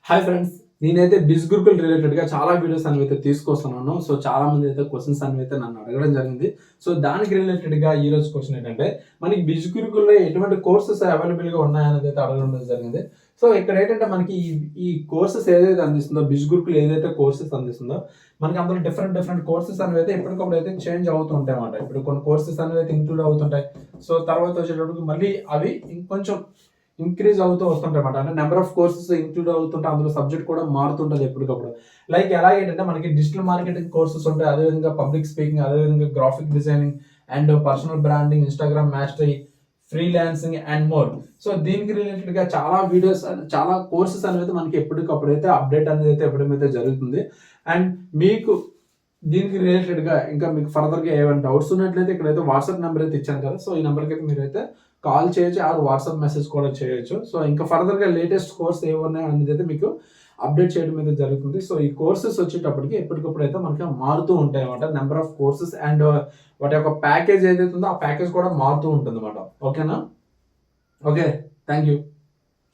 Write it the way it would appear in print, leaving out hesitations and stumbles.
Hi friends, నేనైతే బిజ్ గురుకుల్ రిలేటెడ్గా చాలా వీడియోస్ అనేవి అయితే తీసుకొస్తున్నాను. సో చాలా మంది అయితే క్వశ్చన్స్ అనేవి అయితే నన్ను అడగడం జరిగింది. సో దానికి రిలేటెడ్గా ఈ రోజు క్వశ్చన్ ఏంటంటే, మనకి బిజ్ గురుకుల్లో ఎటువంటి కోర్సెస్ అవైలబుల్గా ఉన్నాయనేది అయితే అడగడం జరిగింది. సో ఇక్కడ ఏంటంటే మనకి ఈ కోర్సెస్ ఏదైతే అందిస్తుందో, బిజ్ గురుకుల్ ఏదైతే కోర్సెస్ అందిస్తుందో, మనకి అందులో డిఫరెంట్ కోర్సెస్ అనేవి అయితే ఎప్పటికప్పుడు అయితే చేంజ్ అవుతూ ఉంటాయి అన్నమాట. ఇప్పుడు కొన్ని కోర్సెస్ అనేవి అయితే ఇంక్లూడ్ అవుతుంటాయి. సో తర్వాత వచ్చేటప్పటికి మళ్ళీ అవి ఇంకొంచెం ఇంక్రీజ్ అవుతూ వస్తుంటాయి అన్నమాట. అంటే నెంబర్ ఆఫ్ కోర్సెస్ ఇంక్లూడ్ అవుతుంటే అందులో సబ్జెక్ట్ కూడా మారుతుంటది ఎప్పటికప్పుడు. లైక్ ఎలాగేంటంటే మనకి డిజిటల్ మార్కెటింగ్ కోర్సెస్ ఉంటాయి. అదేవిధంగా పబ్లిక్ స్పీకింగ్, అదేవిధంగా graphic designing and personal branding, Instagram mastery, freelancing and more. So దీనికి రిలేటెడ్‌గా చాలా వీడియోస్ చాలా కోర్సెస్ అనేవి మనకి ఎప్పటికప్పుడు అయితే అప్డేట్ అనేది అయితే ఇవ్వడం జరుగుతుంది. అండ్ మీకు దీనికి రిలేటెడ్‌గా ఇంకా మీకు ఫర్దర్‌గా ఏమైనా డౌట్స్ ఉన్నట్లయితే ఇక్కడైతే వాట్సాప్ నెంబర్ అయితే ఇచ్చాను కదా! సో ఈ నెంబర్‌కి అయితే మీరైతే కాల్ చేయొచ్చు ఆర్ వాట్సాప్ మెసేజ్ కూడా చేయొచ్చు. సో ఇంకా ఫర్దర్‌గా లేటెస్ట్ కోర్స్ ఏమున్నాయి అనేది అయితే మీకు అప్డేట్ చేయడం అయితే జరుగుతుంది. సో ఈ కోర్సెస్ వచ్చేటప్పటికి ఎప్పటికప్పుడు అయితే మనకి మారుతూ ఉంటాయన్నమాట. నెంబర్ ఆఫ్ కోర్సెస్ అండ్ వాటి యొక్క ప్యాకేజ్ ఏదైతే ఉందో ఆ ప్యాకేజ్ కూడా మారుతూ ఉంటుందన్నమాట. ఓకేనా? ఓకే. Thank you.